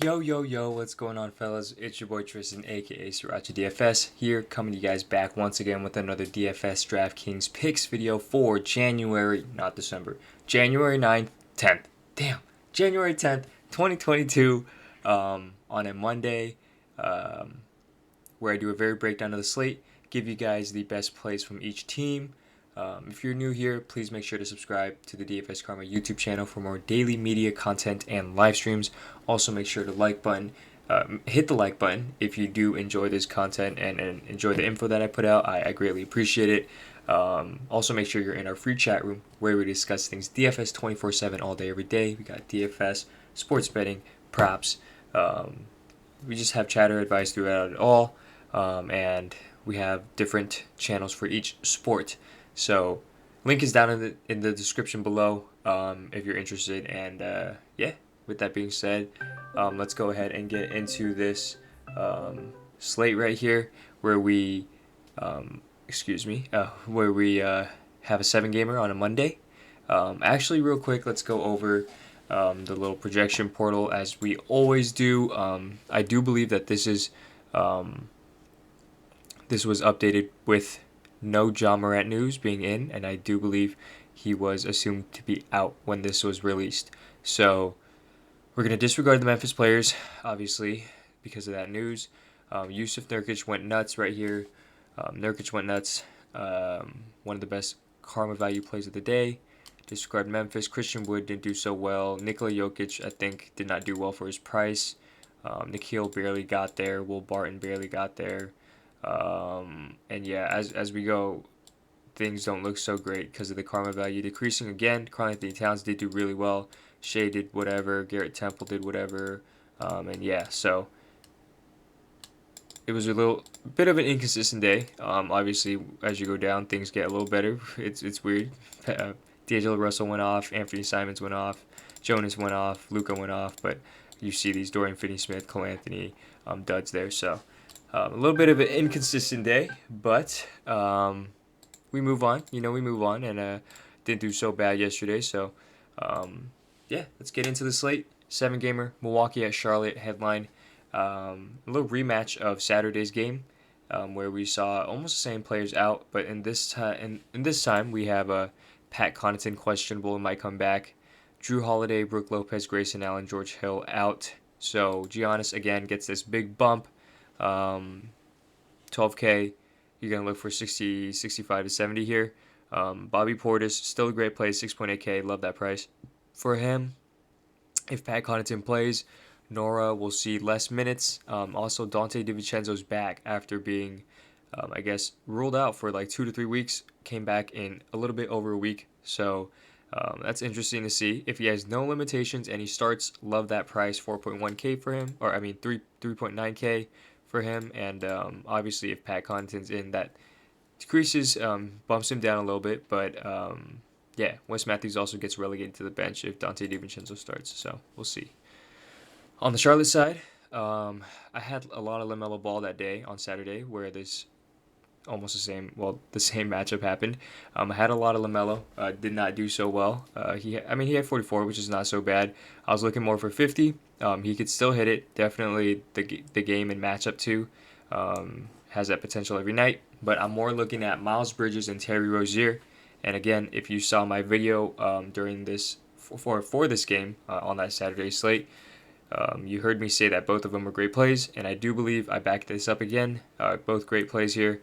Yo, what's going on, fellas? It's your boy Tristan, aka Sriracha DFS, here coming to you guys back once again with another DFS DraftKings Picks video for January, not December, January 9th, 10th. Damn, January 10th, 2022, on a Monday, where I do a very breakdown of the slate, give you guys the best plays from each team. If you're new here, please make sure to subscribe to the DFS Karma YouTube channel for more daily media content and live streams. Also, make sure to hit the like button if you do enjoy this content and enjoy the info that I put out. I greatly appreciate it. Also, make sure you're in our free chat room where we discuss things DFS 24/7 all day, every day. We got DFS, sports betting, props. We just have chatter advice throughout it all, and we have different channels for each sport. So, link is down in the description below if you're interested. And yeah, with that being said, let's go ahead and get into this slate right here, where we, where we have a 7-gamer on a Monday. Actually, real quick, let's go over the little projection portal as we always do. I do believe that this was updated with no Ja Morant news being in, and I do believe he was assumed to be out when this was released. So we're going to disregard the Memphis players, obviously, because of that news. Yusuf Nurkic went nuts right here. Nurkic went nuts. One of the best karma value plays of the day. Disregard Memphis. Christian Wood didn't do so well. Nikola Jokic, I think, did not do well for his price. Nikhil barely got there. Will Barton barely got there. And yeah, as we go, things don't look so great because of the karma value decreasing again. Karl-Anthony Towns did do really well. Shea did whatever. Garrett Temple did whatever. And yeah, so it was a little bit of an inconsistent day. Obviously, as you go down, things get a little better. It's weird. D'Angelo Russell went off. Anthony Simons went off. Jonas went off. Luka went off. But you see these Dorian Finney-Smith, Cole Anthony duds there. So a little bit of an inconsistent day, but we move on. We move on, and didn't do so bad yesterday. So yeah, let's get into the slate. 7-gamer, Milwaukee at Charlotte headline. A little rematch of Saturday's game, where we saw almost the same players out, but in this time we have Pat Connaughton questionable and might come back. Drew Holiday, Brook Lopez, Grayson Allen, George Hill out. So Giannis again gets this big bump. 12K, you're going to look for 60, 65 to 70 here. Bobby Portis, still a great play, 6.8K, love that price for him. If Pat Connaughton plays, Nora will see less minutes. Also, Dante DiVincenzo's back after being, ruled out for like 2 to 3 weeks. Came back in a little bit over a week. So that's interesting to see. If he has no limitations and he starts, love that price, 4.1K for him. 3.9K for him. And obviously, if Pat Connaughton's in, that decreases, bumps him down a little bit. But yeah, Wes Matthews also gets relegated to the bench if Dante DiVincenzo starts. So we'll see. On the Charlotte side, I had a lot of LaMelo Ball that day on Saturday, where this almost the same matchup happened. I had a lot of LaMelo, did not do so well. He had 44, which is not so bad. I was looking more for 50. He could still hit it. Definitely the game and matchup too has that potential every night. But I'm more looking at Miles Bridges and Terry Rozier. And again, if you saw my video during this for this game on that Saturday slate, you heard me say that both of them were great plays, and I do believe I backed this up again. Both great plays here.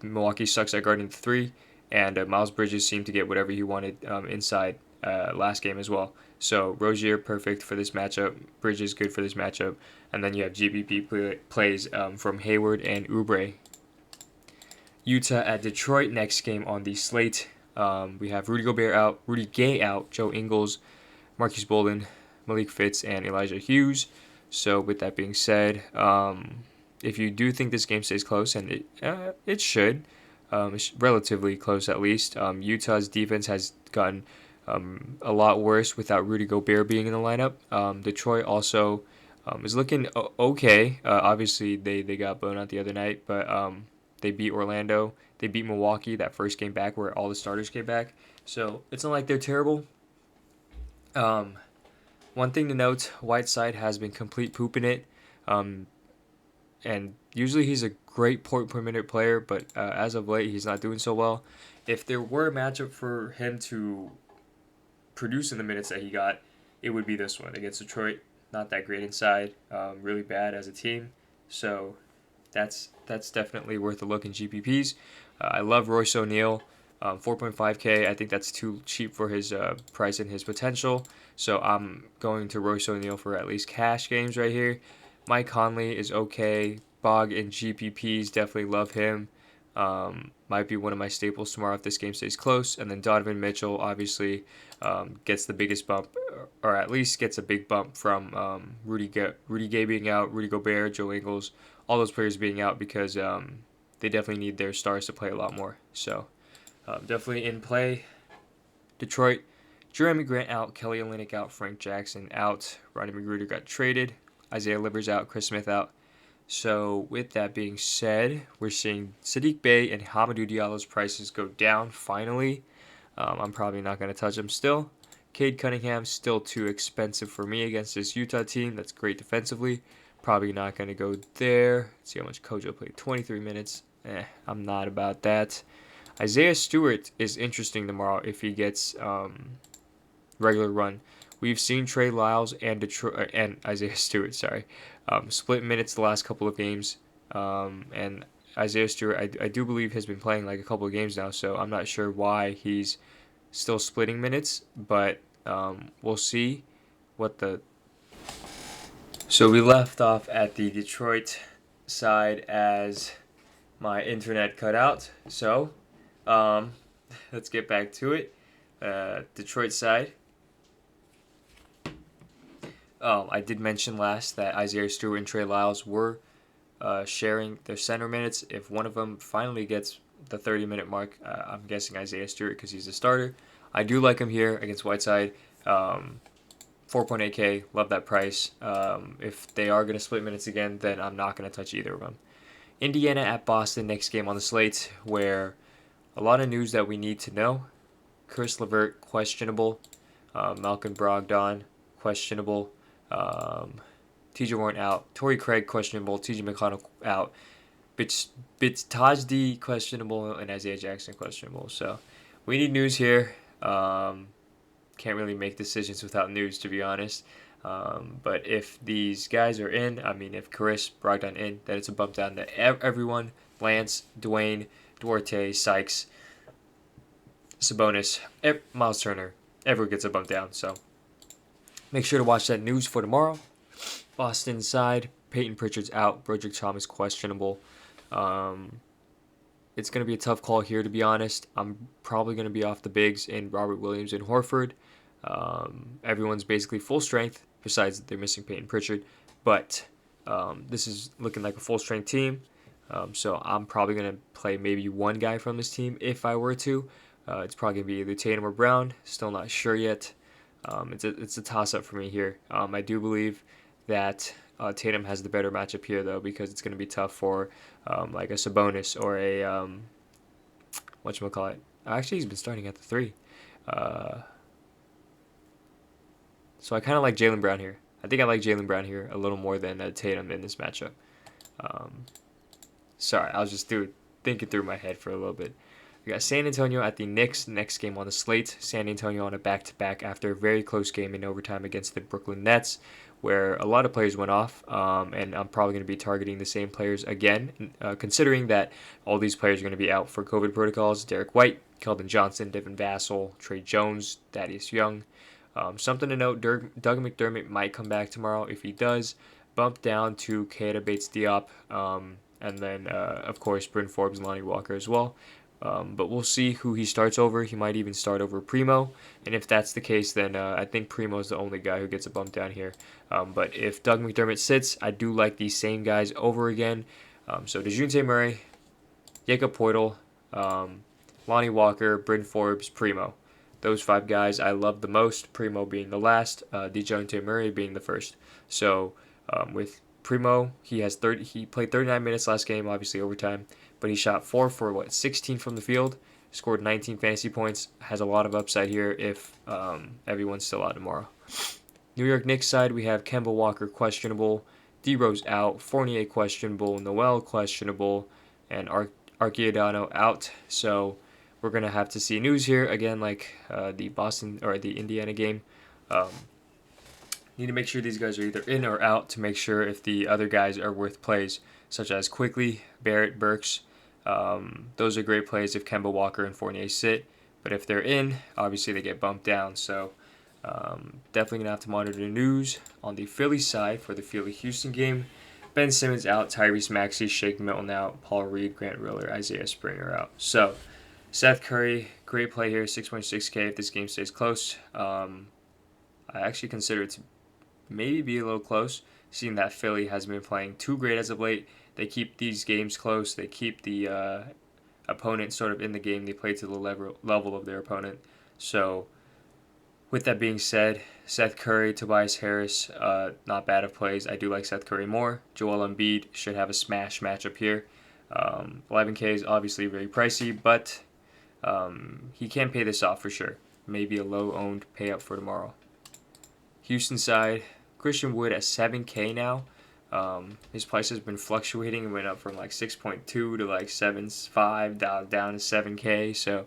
Milwaukee sucks at guarding the 3, and Miles Bridges seemed to get whatever he wanted inside last game as well. So Rozier perfect for this matchup. Bridges good for this matchup, and then you have GPP plays from Hayward and Oubre. Utah at Detroit next game on the slate. We have Rudy Gay out, Joe Ingles, Marcus Bolden, Malik Fitz, and Elijah Hughes. So with that being said, if you do think this game stays close, and it should, it's relatively close at least. Utah's defense has gotten a lot worse without Rudy Gobert being in the lineup. Detroit also is looking okay. Obviously, they got blown out the other night, but they beat Orlando. They beat Milwaukee that first game back where all the starters came back. So it's not like they're terrible. One thing to note, Whiteside has been complete pooping it. Um, and usually he's a great point per minute player, but as of late, he's not doing so well. If there were a matchup for him to produce in the minutes that he got, it would be this one against Detroit. Not that great inside, really bad as a team. So that's definitely worth a look in GPPs. I love Royce O'Neal, 4.5K. I think that's too cheap for his price and his potential. So I'm going to Royce O'Neal for at least cash games right here. Mike Conley is okay. Bog in GPPs, definitely love him. Might be one of my staples tomorrow if this game stays close. And then Donovan Mitchell obviously gets the biggest bump, or at least gets a big bump from Rudy Gay being out, Rudy Gobert, Joe Ingles, all those players being out because they definitely need their stars to play a lot more. So definitely in play. Detroit, Jeremy Grant out, Kelly Olynyk out, Frank Jackson out, Rodney McGruder got traded, Isaiah Livers out, Chris Smith out. So with that being said, we're seeing Sadiq Bey and Hamidou Diallo's prices go down finally. I'm probably not going to touch him still. Cade Cunningham still too expensive for me against this Utah team that's great defensively. Probably not going to go there. Let's see how much Kojo played. 23 minutes. I'm not about that. Isaiah Stewart is interesting tomorrow if he gets regular run. We've seen Trey Lyles and Detroit and Isaiah Stewart, split minutes the last couple of games. And Isaiah Stewart, I do believe, has been playing like a couple of games now, so I'm not sure why he's still splitting minutes, but we'll see what the. So we left off at the Detroit side as my internet cut out. So let's get back to it. Detroit side. I did mention last that Isaiah Stewart and Trey Lyles were sharing their center minutes. If one of them finally gets the 30-minute mark, I'm guessing Isaiah Stewart because he's a starter. I do like him here against Whiteside. 4.8K, love that price. If they are going to split minutes again, then I'm not going to touch either of them. Indiana at Boston, next game on the slate, where a lot of news that we need to know. Chris LeVert, questionable. Malcolm Brogdon, questionable. TJ Warren out. Torrey Craig, questionable. TJ McConnell out. Bits Tajdi, questionable. And Isaiah Jackson, questionable. So we need news here. Can't really make decisions without news, to be honest. But if these guys are in, if Chris Brogdon in, then it's a bump down to everyone. Lance, Dwayne, Duarte, Sykes, Sabonis, Miles Turner. Everyone gets a bump down. So make sure to watch that news for tomorrow. Boston side, Peyton Pritchard's out. Broderick Thomas questionable. It's going to be a tough call here, to be honest. I'm probably going to be off the bigs in Robert Williams and Horford. Everyone's basically full strength, besides they're missing Peyton Pritchard. But this is looking like a full-strength team. So I'm probably going to play maybe one guy from this team if I were to. It's probably going to be either Tatum or Brown. Still not sure yet. It's a toss-up for me here. I do believe that Tatum has the better matchup here, though, because it's going to be tough for like a Sabonis or a whatchamacallit. Actually, he's been starting at the 3. So I kind of like Jaylen Brown here. I think I like Jaylen Brown here a little more than Tatum in this matchup. Sorry, I was just thinking through my head for a little bit. We got San Antonio at the Knicks, next game on the slate. San Antonio on a back-to-back after a very close game in overtime against the Brooklyn Nets, where a lot of players went off, and I'm probably going to be targeting the same players again, considering that all these players are going to be out for COVID protocols. Derek White, Keldon Johnson, Devin Vassell, Trey Jones, Thaddeus Young. Something to note, Doug McDermott might come back tomorrow. If he does, bump down to Keita Bates-Diop, and then, of course, Bryn Forbes and Lonnie Walker as well. But we'll see who he starts over. He might even start over Primo. And if that's the case, then I think Primo is the only guy who gets a bump down here. But if Doug McDermott sits, I do like these same guys over again. So DeJounte Murray, Jakob Poeltl, Lonnie Walker, Bryn Forbes, Primo. Those 5 guys I love the most, Primo being the last, DeJounte Murray being the first. So with Primo, he played 39 minutes last game, obviously overtime, but he shot 4 for 16 from the field, scored 19 fantasy points, has a lot of upside here if everyone's still out tomorrow. New York Knicks side, we have Kemba Walker questionable, D-Rose out, Fournier questionable, Noel questionable, and Arcidiano out. So we're going to have to see news here again, like the Boston or the Indiana game. Need to make sure these guys are either in or out to make sure if the other guys are worth plays, such as Quickly, Barrett, Burks. Those are great plays if Kemba Walker and Fournier sit. But if they're in, obviously they get bumped down. So definitely going to have to monitor the news. On the Philly side for the Philly-Houston game, Ben Simmons out, Tyrese Maxey, Shake Milton out, Paul Reed, Grant Riller, Isaiah Springer out. So Seth Curry, great play here, 6.6K if this game stays close. I actually consider it to maybe be a little close, seeing that Philly has been playing too great as of late. They keep these games close. They keep the opponent sort of in the game. They play to the level of their opponent. So with that being said, Seth Curry, Tobias Harris, not bad of plays. I do like Seth Curry more. Joel Embiid should have a smash matchup here. 11K is obviously very pricey, but he can pay this off for sure. Maybe a low-owned payout for tomorrow. Houston side, Christian Wood at 7K now. His price has been fluctuating. It went up from like 6.2 to like 7.5 down to 7K. So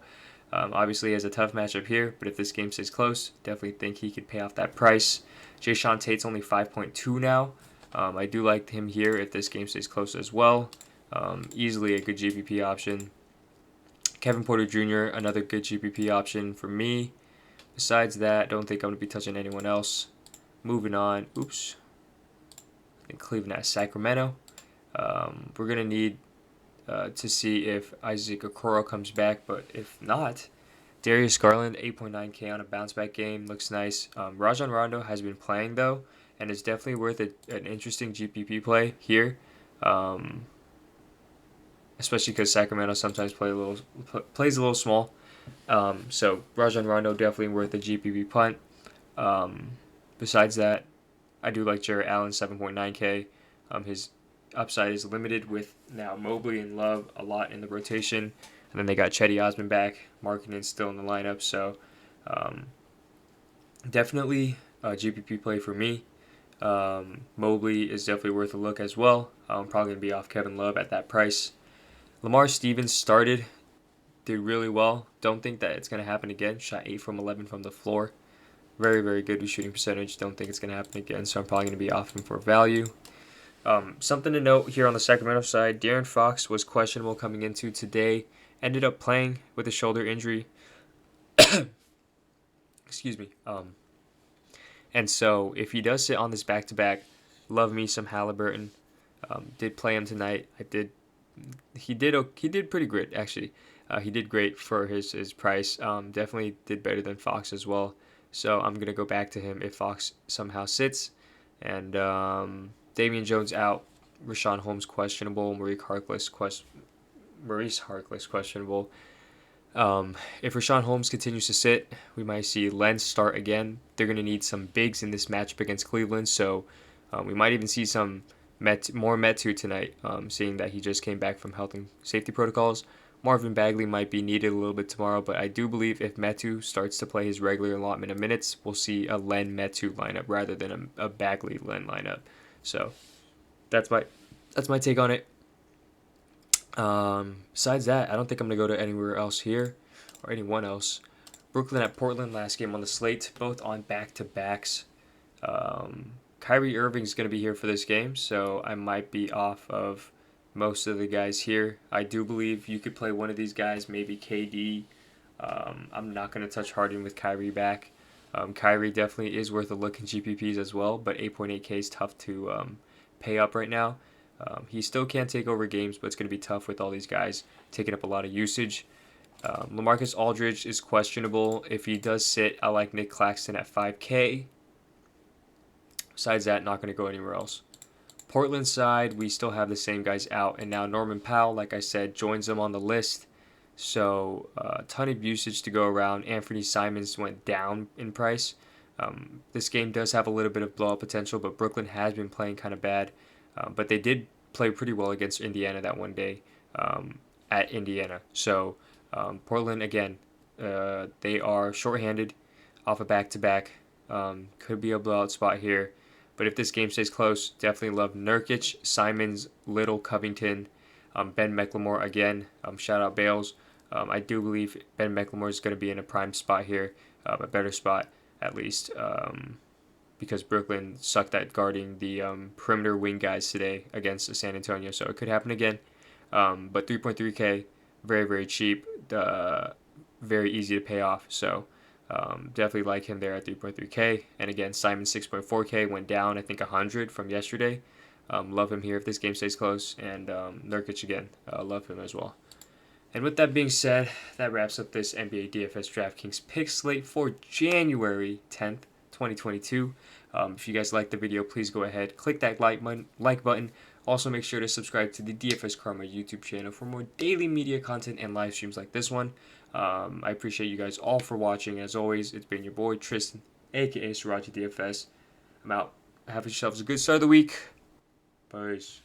obviously he has a tough matchup here. But if this game stays close, definitely think he could pay off that price. Jayshawn Tate's only 5.2 now. I do like him here if this game stays close as well. Easily a good GPP option. Kevin Porter Jr., another good GPP option for me. Besides that, don't think I'm going to be touching anyone else. Moving on. Oops. I think Cleveland at Sacramento. We're going to need to see if Isaac Okoro comes back, but if not, Darius Garland, 8.9K on a bounce-back game. Looks nice. Rajon Rondo has been playing, though, and it's definitely worth an interesting GPP play here, especially because Sacramento sometimes plays a little small. So Rajon Rondo definitely worth a GPP punt. Besides that, I do like Jarrett Allen, 7.9K. His upside is limited with now Mobley and Love a lot in the rotation. And then they got Chetty Osman back. Markkanen's still in the lineup. So definitely a GPP play for me. Mobley is definitely worth a look as well. I'm probably going to be off Kevin Love at that price. Lamar Stevens started. Did really well. Don't think that it's going to happen again. Shot 8 from 11 from the floor. Very, very good with shooting percentage. Don't think it's going to happen again, so I'm probably going to be off him for value. Something to note here on the Sacramento side, Darren Fox was questionable coming into today. Ended up playing with a shoulder injury. Excuse me. And so if he does sit on this back-to-back, love me some Halliburton. Did play him tonight. He did pretty great, actually. He did great for his price. Definitely did better than Fox as well. So I'm going to go back to him if Fox somehow sits. And Damian Jones out. Rashawn Holmes questionable. Maurice Harkless questionable. If Rashawn Holmes continues to sit, we might see Len start again. They're going to need some bigs in this matchup against Cleveland. So we might even see some more Metu tonight, seeing that he just came back from health and safety protocols. Marvin Bagley might be needed a little bit tomorrow, but I do believe if Metu starts to play his regular allotment of minutes, we'll see a Len Metu lineup rather than a Bagley Len lineup. So that's my take on it. Besides that, I don't think I'm gonna go to anywhere else here or anyone else. Brooklyn at Portland, last game on the slate, both on back-to-backs. Kyrie Irving's gonna be here for this game, so I might be off of most of the guys here. I do believe you could play one of these guys, maybe KD. I'm not going to touch Harden with Kyrie back. Kyrie definitely is worth a look in GPPs as well, but 8.8K is tough to pay up right now. He still can take over games, but it's going to be tough with all these guys taking up a lot of usage. LaMarcus Aldridge is questionable. If he does sit, I like Nick Claxton at 5K. Besides that, not going to go anywhere else. Portland side, we still have the same guys out, and now Norman Powell, like I said, joins them on the list. So a ton of usage to go around. Anthony Simons went down in price. This game does have a little bit of blowout potential, but Brooklyn has been playing kind of bad. But they did play pretty well against Indiana that one day at Indiana. So Portland, again, they are shorthanded off a back-to-back. Could be a blowout spot here. But if this game stays close, definitely love Nurkic, Simons, Little, Covington, Ben McLemore again. Shout out Bales. I do believe Ben McLemore is going to be in a prime spot here, a better spot at least, because Brooklyn sucked at guarding the perimeter wing guys today against San Antonio. So it could happen again. But 3.3K, very, very cheap, very easy to pay off. So definitely like him there at 3.3K. And again, Simon 6.4K went down, I think 100 from yesterday. Love him here if this game stays close. And Nurkic again, love him as well. And with that being said, that wraps up this NBA DFS DraftKings pick slate for January 10th, 2022. If you guys liked the video, please go ahead, click that like button. Also, make sure to subscribe to the DFS Karma YouTube channel for more daily media content and live streams like this one. I appreciate you guys all for watching. As always, it's been your boy Tristan, aka Sriracha DFS. I'm out. Have yourselves a good start of the week. Peace.